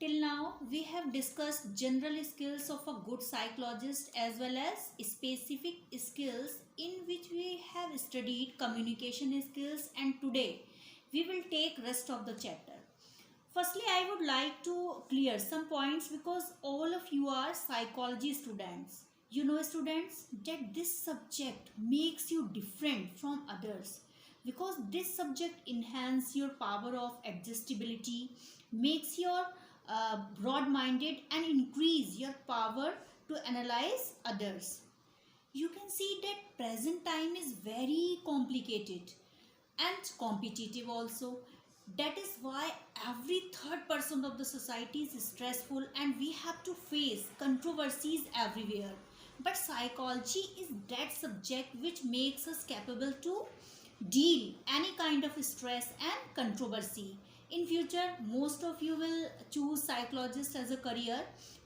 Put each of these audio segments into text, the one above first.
Till now, we have discussed general skills of a good psychologist as well as specific skills in which we have studied communication skills, and today we will take rest of the chapter. Firstly, I would like to clear some points because all of you are psychology students. You know, students, that this subject makes you different from others because this subject enhances your power of adjustability, makes your broad-minded, and increase your power to analyze others. You can see that present time is very complicated and competitive also. That is why every third person of the society is stressful and we have to face controversies everywhere. But psychology is that subject which makes us capable to deal any kind of stress and controversy. In future, most of you will choose psychologist as a career.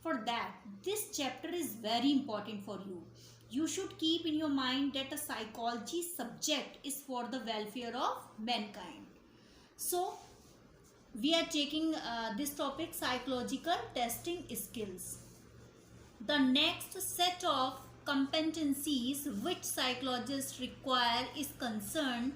For that, this chapter is very important for you. You should keep in your mind that a psychology subject is for the welfare of mankind. So, we are taking this topic, psychological testing skills. The next set of competencies which psychologists require is concerned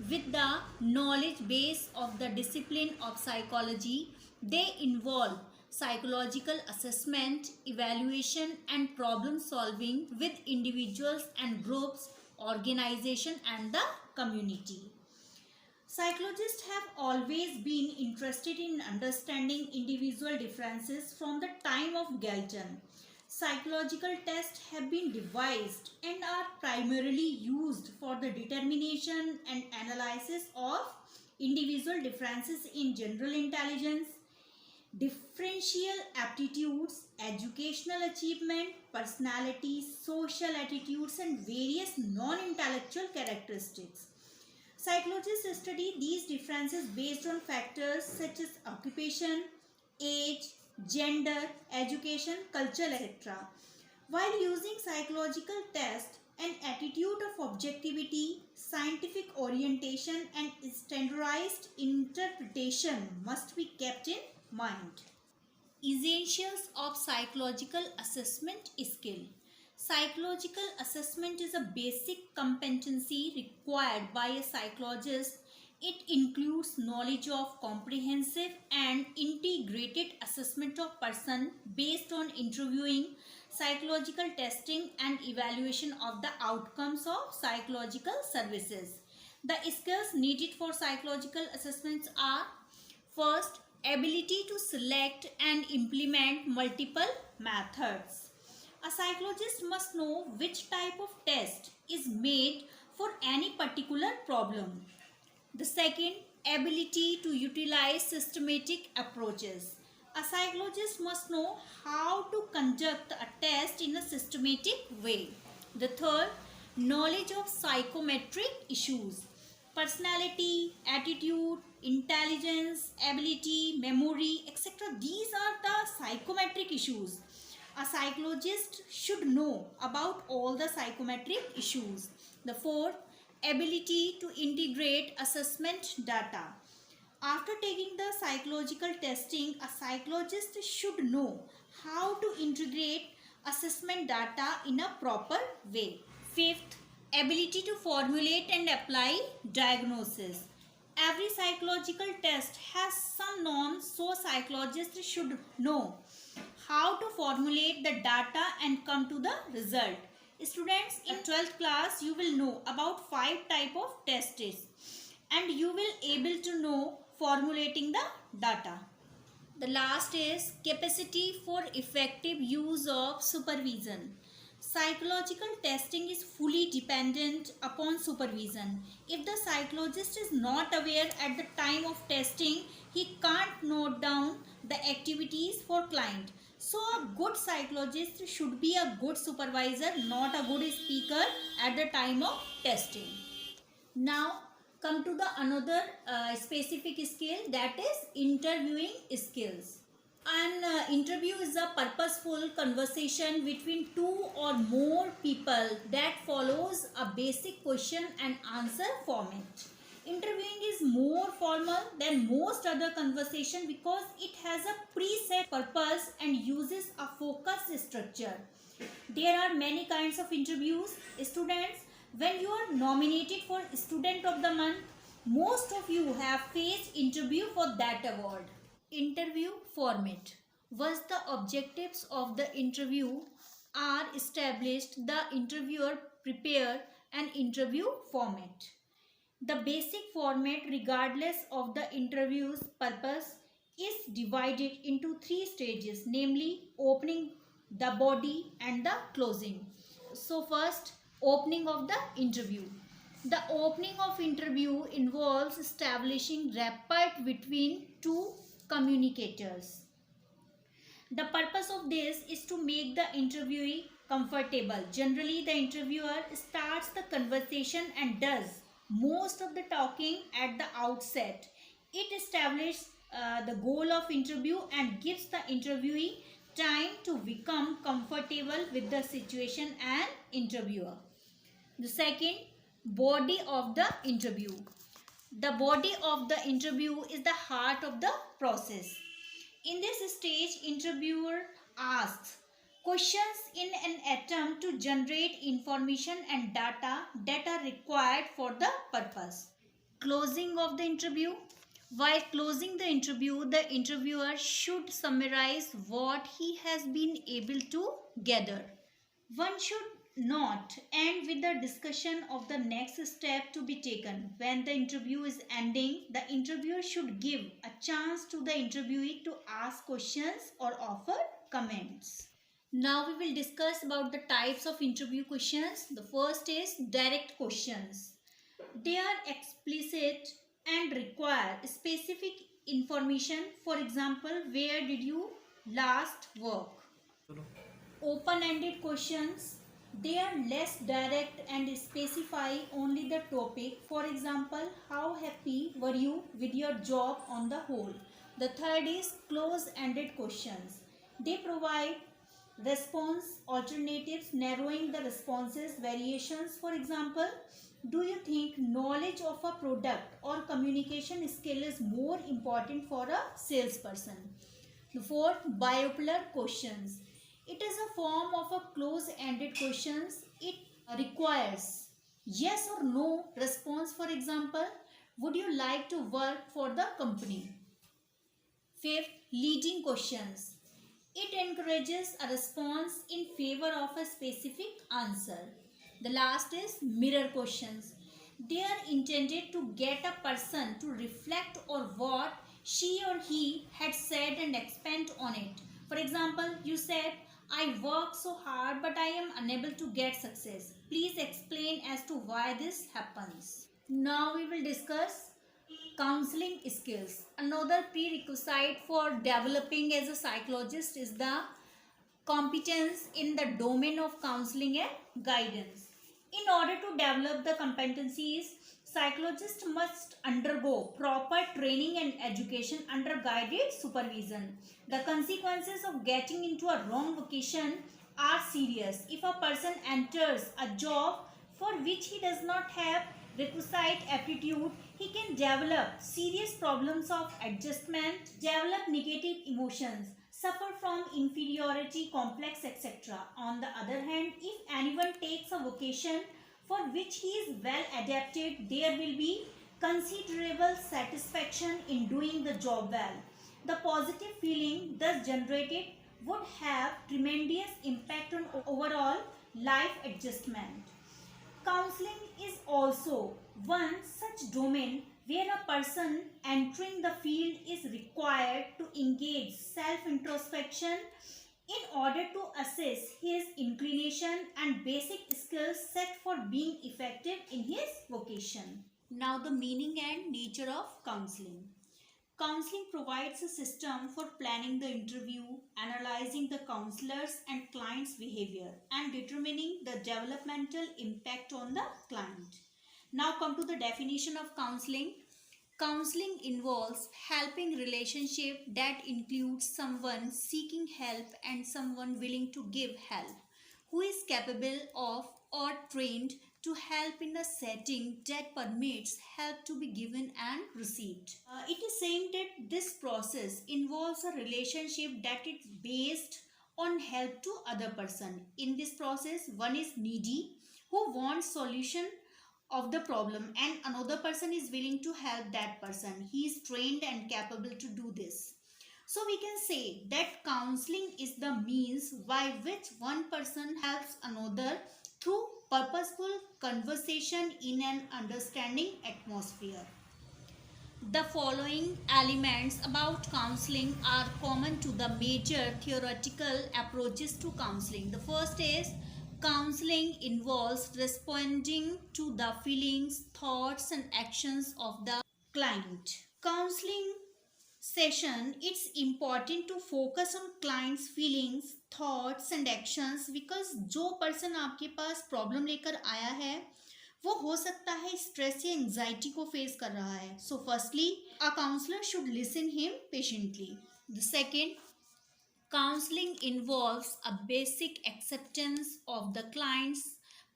with the knowledge base of the discipline of psychology. They involve psychological assessment, evaluation, and problem solving with individuals and groups, organization, and the community. Psychologists have always been interested in understanding individual differences from the time of Galton. Psychological tests have been devised and are primarily used for the determination and analysis of individual differences in general intelligence, differential aptitudes, educational achievement, personality, social attitudes, and various non-intellectual characteristics. Psychologists study these differences based on factors such as occupation, age, gender, education, culture, etc. While using psychological tests, an attitude of objectivity, scientific orientation, and standardized interpretation must be kept in mind. Essentials of psychological assessment skill. Psychological assessment is a basic competency required by a psychologist. It includes knowledge of comprehensive and integrated assessment of person based on interviewing, psychological testing, and evaluation of the outcomes of psychological services. The skills needed for psychological assessments are: first, ability to select and implement multiple methods. A psychologist must know which type of test is made for any particular problem. The second, ability to utilize systematic approaches. A psychologist must know how to conduct a test in a systematic way. The third, knowledge of psychometric issues. Personality, attitude, intelligence, ability, memory, etc. These are the psychometric issues. A psychologist should know about all the psychometric issues. The fourth, ability to integrate assessment data. After taking the psychological testing, a psychologist should know how to integrate assessment data in a proper way. Fifth, ability to formulate and apply diagnosis. Every psychological test has some norms, so psychologists should know how to formulate the data and come to the result. Students, in 12th class you will know about 5 type of tests and you will able to know formulating the data. The last is capacity for effective use of supervision. Psychological testing is fully dependent upon supervision. If the psychologist is not aware at the time of testing, he can't note down the activities for client. So a good psychologist should be a good supervisor, not a good speaker at the time of testing. Now come to the another specific skill, that is interviewing skills. An interview is a purposeful conversation between two or more people that follows a basic question and answer format. Interviewing is more formal than most other conversation because it has a preset purpose and uses a focused structure. There are many kinds of interviews. Students, when you are nominated for Student of the Month, most of you have faced interview for that award. Interview format. Once the objectives of the interview are established, the interviewer prepare an interview format. The basic format, regardless of the interview's purpose, is divided into three stages, namely opening, the body, and the closing. So first, opening of the interview. The opening of interview involves establishing rapport between two communicators. The purpose of this is to make the interviewee comfortable. Generally, the interviewer starts the conversation and does most of the talking at the outset. It establishes the goal of interview and gives the interviewee time to become comfortable with the situation and interviewer. The second, body of the interview. The body of the interview is the heart of the process. In this stage, interviewer asks questions in an attempt to generate information and data that are required for the purpose. Closing of the interview. While closing the interview, the interviewer should summarize what he has been able to gather. One should not end with the discussion of the next step to be taken. When the interview is ending, the interviewer should give a chance to the interviewee to ask questions or offer comments. Now we will discuss about the types of interview questions. The first is direct questions. They are explicit and require specific information. For example, where did you last work? Open-ended questions. They are less direct and specify only the topic. For example, how happy were you with your job on the whole? The third is close-ended questions. They provide response alternatives, narrowing the responses variations. For example, do you think knowledge of a product or communication skill is more important for a salesperson? The fourth, bipolar questions. It is a form of a close-ended questions. It requires yes or no response. For example, would you like to work for the company? Fifth, leading questions. It encourages a response in favor of a specific answer. The last is mirror questions. They are intended to get a person to reflect on what she or he had said and expand on it. For example, you said, I work so hard but I am unable to get success. Please explain as to why this happens. Now we will discuss counseling skills. Another prerequisite for developing as a psychologist is the competence in the domain of counseling and guidance. In order to develop the competencies, psychologists must undergo proper training and education under guided supervision. The consequences of getting into a wrong vocation are serious. If a person enters a job for which he does not have requisite aptitude, he can develop serious problems of adjustment, develop negative emotions, suffer from inferiority complex, etc. On the other hand, if anyone takes a vocation for which he is well adapted, there will be considerable satisfaction in doing the job well. The positive feeling thus generated would have tremendous impact on overall life adjustment. Counseling is also one such domain where a person entering the field is required to engage self-introspection in order to assess his inclination and basic skills set for being effective in his vocation. Now the meaning and nature of counseling. Counseling provides a system for planning the interview, analyzing the counselor's and client's behavior, and determining the developmental impact on the client. Now come to the definition of counseling. Counseling involves helping relationship that includes someone seeking help and someone willing to give help, who is capable of or trained to help in a setting that permits help to be given and received. It is saying that this process involves a relationship that is based on help to other person. In this process, one is needy who wants solution of the problem and another person is willing to help that person. He is trained and capable to do this. So we can say that counseling is the means by which one person helps another through purposeful conversation in an understanding atmosphere. The following elements about counseling are common to the major theoretical approaches to counseling. The first is counseling involves responding to the feelings, thoughts, and actions of the client. Counseling session, it's important to focus on client's feelings, thoughts and actions because जो person आपके पास problem लेकर आया है वो हो सकता है stress या एंजाइटी को फेस कर रहा है. So firstly a counsellor should listen him patiently. The second, counseling involves a basic acceptance of the client's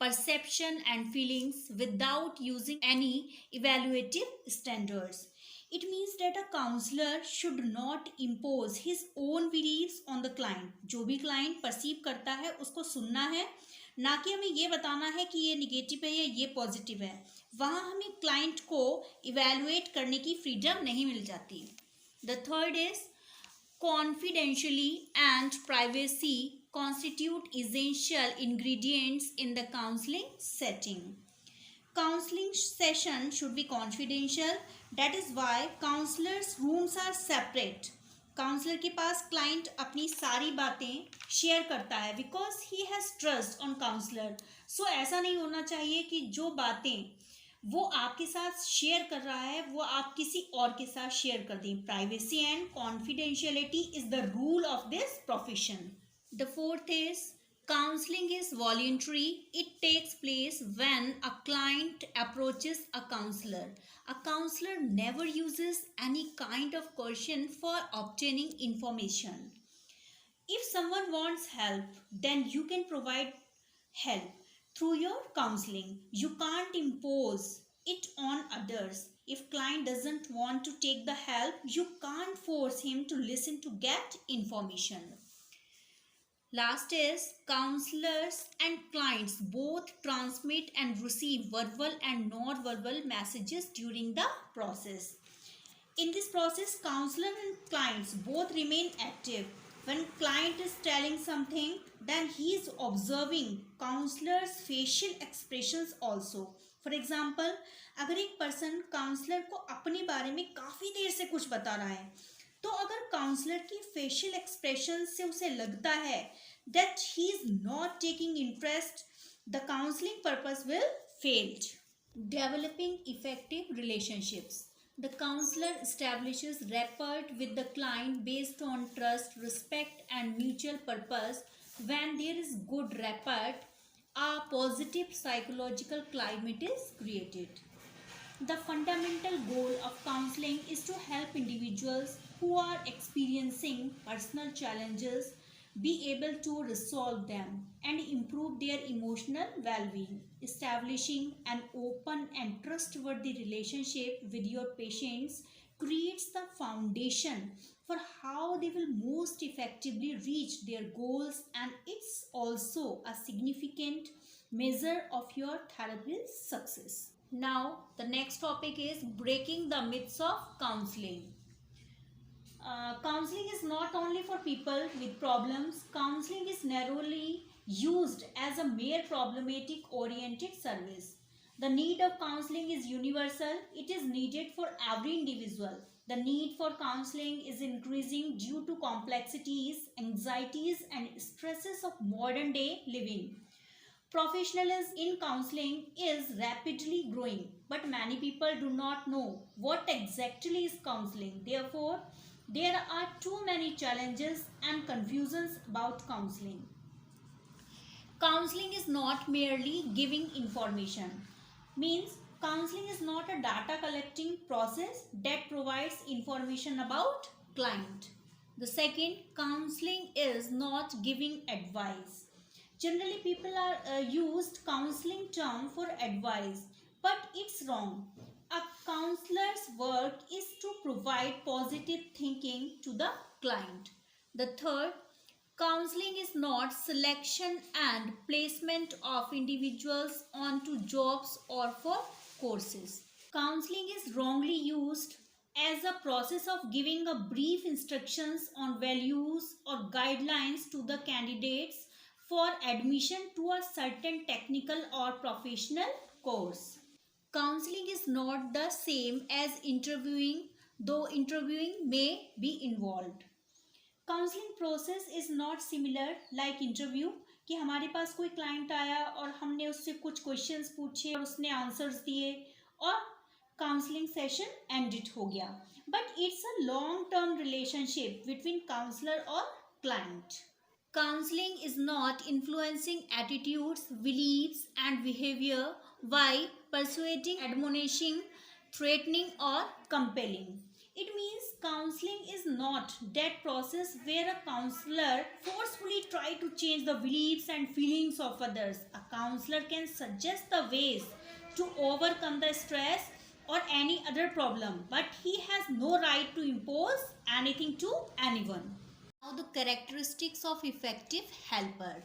perception and feelings without using any evaluative standards. It means that a counselor should not impose his own beliefs on the client. जो भी client perceive करता है उसको सुनना है, ना कि हमें ये बताना है कि ये निगेटिव है या ये पॉजिटिव है. वहाँ हमें क्लाइंट को इवेलुएट करने की फ्रीडम नहीं मिल जाती. The third is confidentiality and privacy constitute essential ingredients in the counseling setting. Counseling session should be confidential. That is why counselors' rooms are separate. Counsellor के पास क्लाइंट अपनी सारी बातें शेयर करता है because he has trust on counsellor. So ऐसा नहीं होना चाहिए कि जो बातें वो आपके साथ शेयर कर रहा है वो आप किसी और के साथ शेयर कर दें. Privacy and confidentiality is the rule of this profession. The fourth is counseling is voluntary. It takes place when a client approaches a counselor. A counselor never uses any kind of coercion for obtaining information. If someone wants help, then you can provide help through your counseling. You can't impose it on others. If client doesn't want to take the help, you can't force him to listen to get information. Last is counselors and clients both transmit and receive verbal and non-verbal messages during the process. In this process, counselor and clients both remain active. When client is telling something, then he is observing counselor's facial expressions also. For example, अगर एक person counselor को अपने बारे में काफ़ी देर से कुछ बता रहा है तो अगर काउंसलर की फेशियल एक्सप्रेशन से उसे लगता है that he is not taking interest, the counseling purpose will fail. Developing effective relationships. The counselor establishes rapport with the client based on trust, respect and mutual purpose. When there is good rapport, a positive psychological climate is created. The fundamental goal of counseling is to help individuals who are experiencing personal challenges be able to resolve them and improve their emotional well-being. Establishing an open and trustworthy relationship with your patients creates the foundation for how they will most effectively reach their goals, and it's also a significant measure of your therapist's success. Now, the next topic is breaking the myths of counseling. Counseling is not only for people with problems. Counseling is narrowly used as a mere problematic oriented service. The need of counseling is universal. It is needed for every individual. The need for counseling is increasing due to complexities, anxieties and stresses of modern day living. Professionalism in counseling is rapidly growing, but many people do not know what exactly is counseling. Therefore, there are too many challenges and confusions about counseling. Counseling is not merely giving information. Means counseling is not a data collecting process that provides information about client. The second, counseling is not giving advice. Generally, people are used counseling term for advice, but it's wrong. A counselor's work is to provide positive thinking to the client. The third, counseling is not selection and placement of individuals onto jobs or for courses. Counseling is wrongly used as a process of giving a brief instructions on values or guidelines to the candidates for admission to a certain technical or professional course. Counseling is not the same as interviewing, though interviewing may be involved. Counselling process is not similar like interview कि हमारे पास कोई client आया और हमने उससे कुछ questions पूछे और उसने आंसर्स दिए और काउंसलिंग सेशन एंडेड हो गया, but it's a long term relationship between counsellor और client. Counseling is not influencing attitudes, beliefs, and behavior by persuading, admonishing, threatening, or compelling. It means counseling is not that process where a counselor forcefully try to change the beliefs and feelings of others. A counselor can suggest the ways to overcome the stress or any other problem, but he has no right to impose anything to anyone. Now the characteristics of effective helper.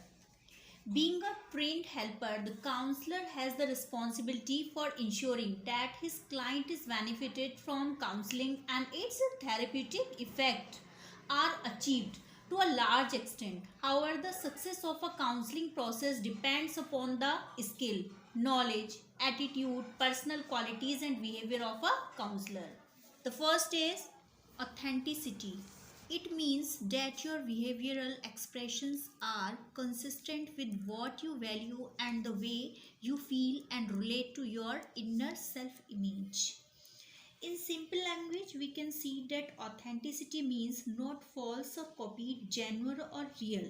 Being a trained helper, the counselor has the responsibility for ensuring that his client is benefited from counseling and its therapeutic effect are achieved to a large extent. However, the success of a counseling process depends upon the skill, knowledge, attitude, personal qualities and behavior of a counselor. The first is authenticity. It means that your behavioral expressions are consistent with what you value and the way you feel and relate to your inner self-image. In simple language, we can see that authenticity means not false or copied, genuine or real.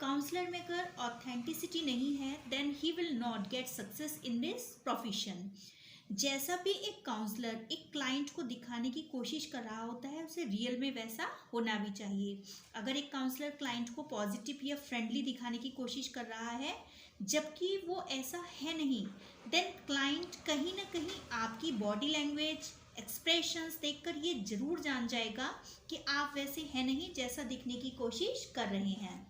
Counsellor में अगर authenticity नहीं है then he will not get success in this profession. जैसा भी एक counsellor एक client को दिखाने की कोशिश कर रहा होता है उसे रियल में वैसा होना भी चाहिए. अगर एक काउंसलर क्लाइंट को पॉजिटिव या फ्रेंडली दिखाने की कोशिश कर रहा है जबकि वो ऐसा है नहीं, देन क्लाइंट कहीं ना कहीं आपकी बॉडी लैंग्वेज एक्सप्रेशंस देखकर ये जरूर जान जाएगा कि आप वैसे हैं नहीं जैसा दिखने की कोशिश कर रहे हैं.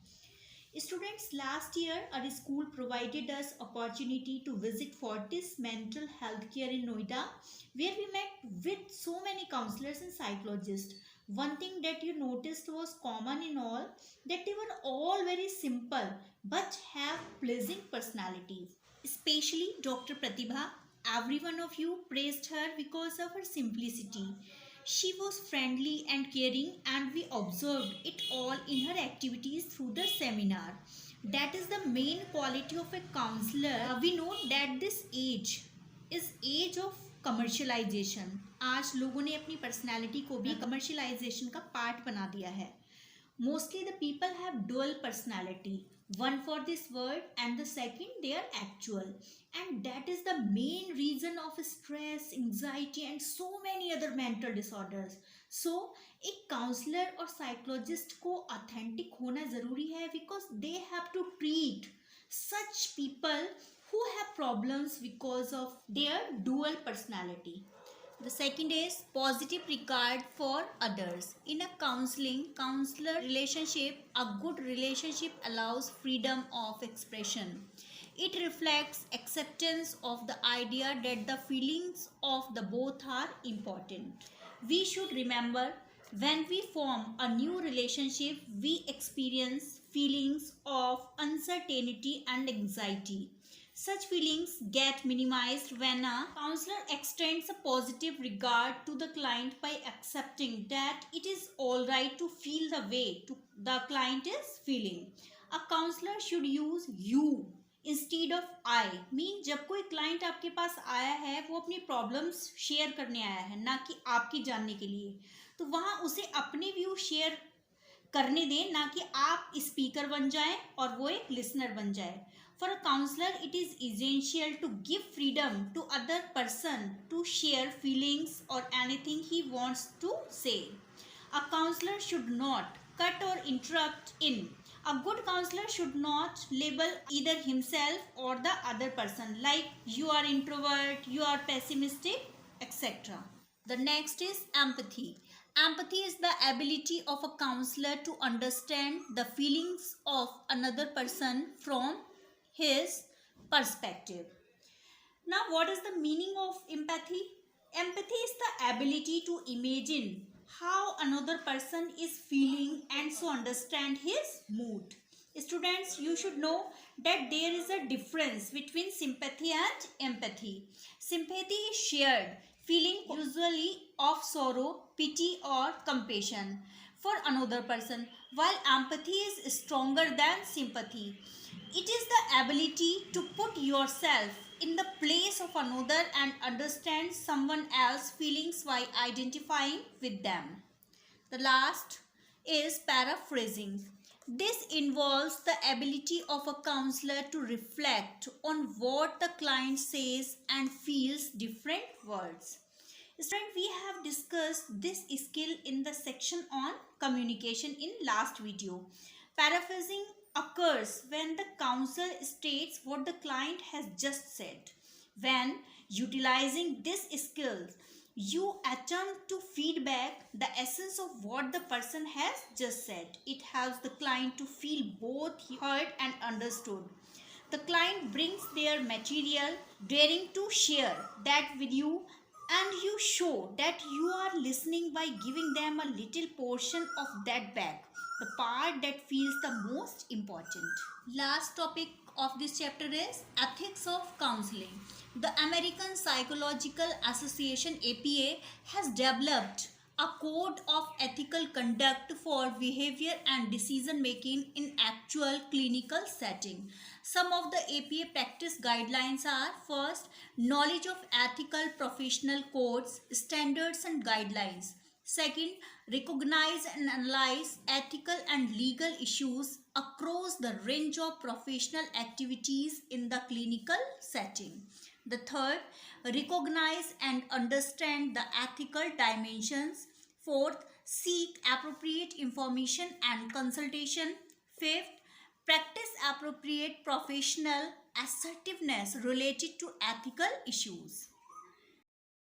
Students, last year our school provided us opportunity to visit Fortis Mental Health Care in Noida, where we met with so many counselors and psychologists. One thing that you noticed was common in all, that they were all very simple but have pleasing personalities. Especially Dr. Pratibha, every one of you praised her because of her simplicity. She was friendly and caring and we observed it all in her activities through the seminar. That is the main quality of a counselor. We know that this age is age of commercialization. आज लोगों ने अपनी personality को भी commercialization का part बना दिया है. Mostly the people have dual personality. One for this world and the second they are actual. And that is the main reason of stress, anxiety and so many other mental disorders. So एक counselor और psychologist को authentic होना ज़रूरी है because they have to treat such people who have problems because of their dual personality. The second is positive regard for others. In a counselor relationship, a good relationship allows freedom of expression. It reflects acceptance of the idea that the feelings of the both are important. We should remember when we form a new relationship, we experience feelings of uncertainty and anxiety. Such feelings get minimized when a counselor extends a positive regard to the client by accepting that it is all right to feel the way the client is feeling. A counselor should use you instead of I. Mean जब कोई client आपके पास आया है वो अपनी problems share करने आया है ना कि आपकी जानने के लिए, तो वहाँ उसे अपने व्यू शेयर करने दें ना कि आप स्पीकर बन जाएं और वो एक लिसनर बन जाए. For a counselor, it is essential to give freedom to other person to share feelings or anything he wants to say. A counselor should not cut or interrupt in A good counselor should not label either himself or the other person, like you are introvert, you are pessimistic, etc. The next is empathy. Empathy is the ability of a counselor to understand the feelings of another person from his perspective. Now, what is the meaning of empathy? Empathy is the ability to imagine how another person is feeling and so understand his mood. Students, you should know that there is a difference between sympathy and empathy. Sympathy is shared feeling, usually of sorrow, pity or compassion for another person, while empathy is stronger than sympathy. It is the ability to put yourself in the place of another and understand someone else's feelings while identifying with them. The last is paraphrasing. This involves the ability of a counselor to reflect on what the client says and feels different words. Student, we have discussed this skill in the section on communication in last video. Paraphrasing occurs when the counselor states what the client has just said. When utilizing this skill, you attempt to feedback the essence of what the person has just said. It helps the client to feel both heard and understood. The client brings their material, daring to share that with you, and you show that you are listening by giving them a little portion of that back, the part that feels the most important. Last topic of this chapter is ethics of counseling. The American Psychological Association APA has developed a code of ethical conduct for behavior and decision making in actual clinical setting. Some of the APA practice guidelines are: first, knowledge of ethical professional codes, standards and guidelines. Second, recognize and analyze ethical and legal issues across the range of professional activities in the clinical setting. The third, recognize and understand the ethical dimensions. Fourth, seek appropriate information and consultation. Fifth, practice appropriate professional assertiveness related to ethical issues.